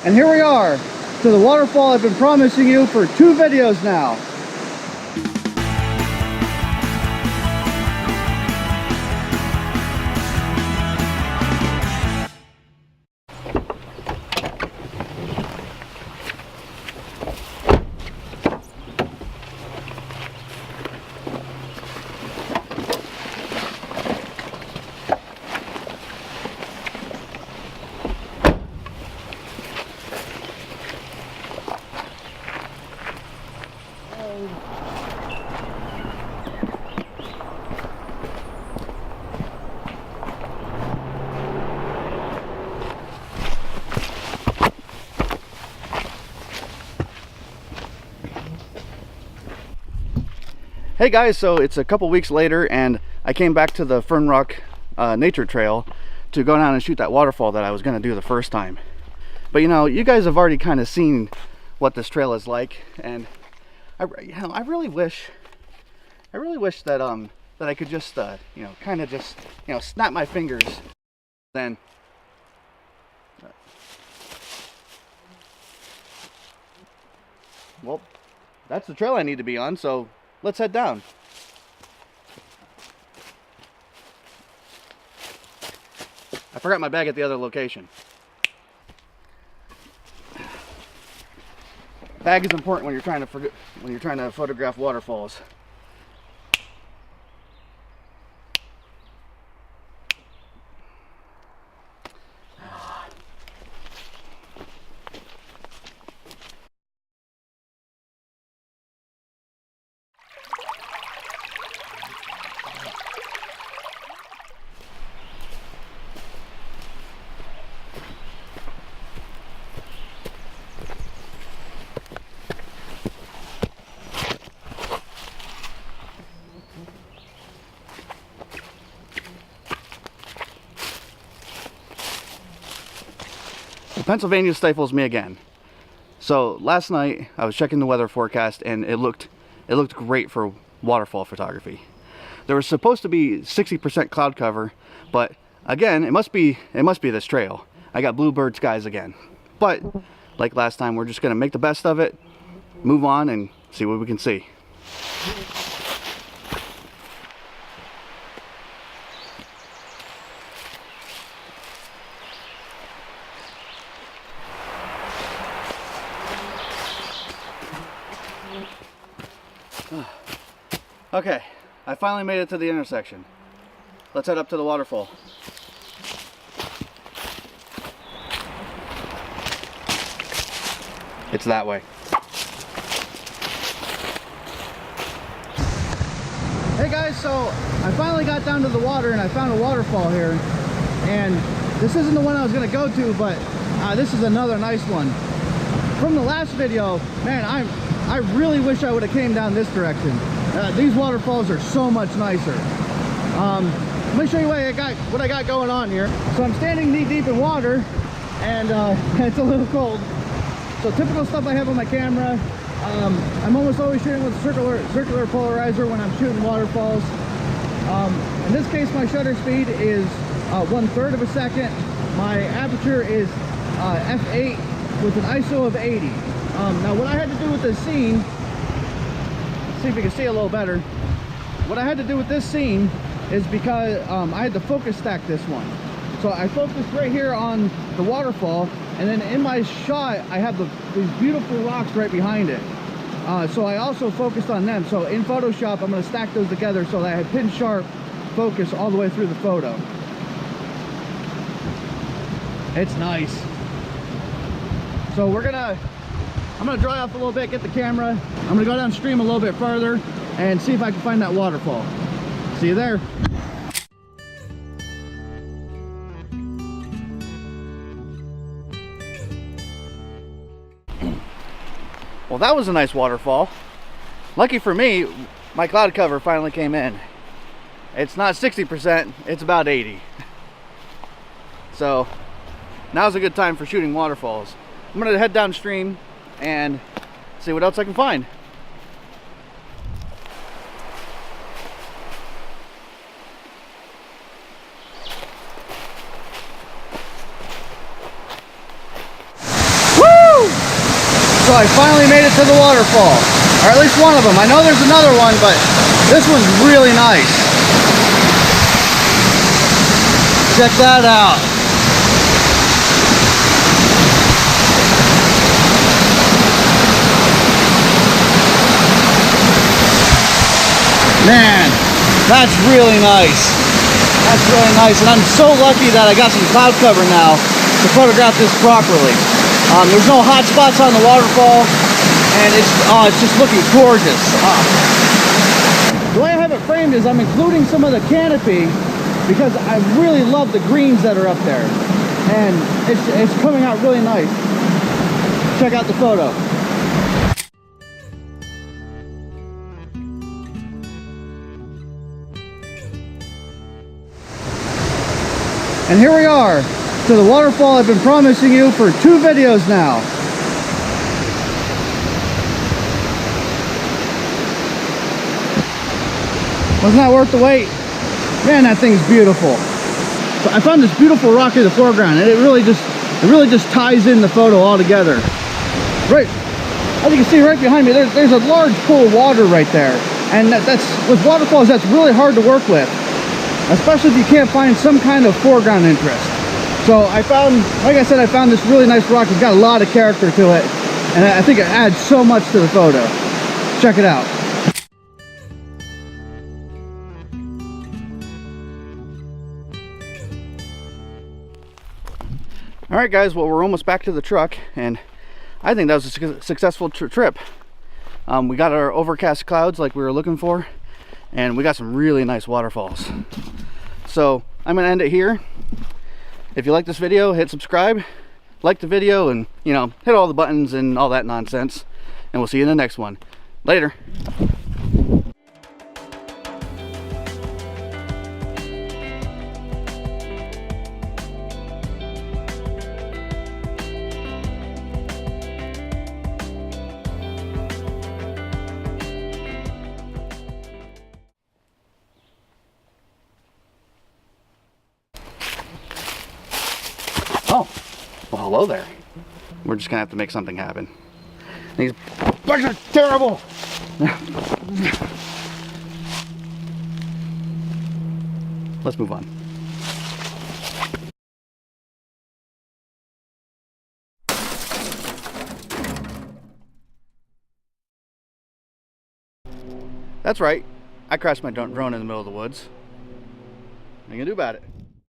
And here we are, to the waterfall I've been promising you for 2 videos now. Hey guys, so it's a couple weeks later and I came back to the Fern Rock nature trail to go down and shoot that waterfall that I was going to do the first time. But you know, you guys have already kind of seen what this trail is like, and I really wish that that I could just you know, kind of just, you know, snap my fingers then. Well, that's the trail I need to be on, so let's head down. I forgot my bag at the other location. Bag is important when you're trying to photograph waterfalls. Pennsylvania stifles me again. So last night I was checking the weather forecast and it looked great for waterfall photography. There was supposed to be 60% cloud cover, but again, it must be this trail. I got bluebird skies again. But like last time, we're just gonna make the best of it, move on and see what we can see. Okay, I finally made it to the intersection. Let's head up to the waterfall. It's that way. Hey guys, so I finally got down to the water and I found a waterfall here. And this isn't the one I was gonna go to, but this is another nice one. From the last video, man, I really wish I would have came down this direction. These waterfalls are so much nicer. Let me show you what I got going on here. So I'm standing knee deep in water and it's a little cold. So typical stuff I have on my camera. I'm almost always shooting with a circular polarizer when I'm shooting waterfalls. In this case, my shutter speed is 1/3 of a second. My aperture is f8 with an ISO of 80. Now what I had to do with this scene, let's see if you can see a little better. What I had to do with this scene is because I had to focus stack this one. So I focused right here on the waterfall, and then in my shot I have these beautiful rocks right behind it. So I also focused on them. So in Photoshop I'm going to stack those together so that I have pin sharp focus all the way through the photo. It's nice. So I'm gonna dry off a little bit, get the camera. I'm gonna go downstream a little bit further and see if I can find that waterfall. See you there. Well, that was a nice waterfall. Lucky for me, my cloud cover finally came in. It's not 60%, it's about 80. So now's a good time for shooting waterfalls. I'm gonna head downstream and see what else I can find. so I finally made it to the waterfall. Or at least one of them. I know there's another one, but this one's really nice. Check that out. Man, that's really nice. That's really nice. And I'm so lucky that I got some cloud cover now to photograph this properly. There's no hot spots on the waterfall, and it's just looking gorgeous. The way I have it framed is I'm including some of the canopy because I really love the greens that are up there, and it's coming out really nice. Check out the photo. And here we are, to the waterfall I've been promising you for 2 videos now. Wasn't that worth the wait? Man, that thing's beautiful. So I found this beautiful rock in the foreground, and it really just ties in the photo all together. Right, as you can see right behind me, there's a large pool of water right there. And that's with waterfalls, that's really hard to work with, especially if you can't find some kind of foreground interest. So I found, like I said, I found this really nice rock. It's got a lot of character to it, and I think it adds so much to the photo. Check it out. All right, guys, well, we're almost back to the truck, and I think that was a successful trip. We got our overcast clouds like we were looking for, and we got some really nice waterfalls. So I'm gonna end it here. If you like this video, hit subscribe, like the video, and hit all the buttons and all that nonsense, and we'll see you in the next one. Later. Oh, well, hello there. We're just gonna have to make something happen. These bugs are terrible. Let's move on. That's right. I crashed my drone in the middle of the woods. What are you gonna do about it?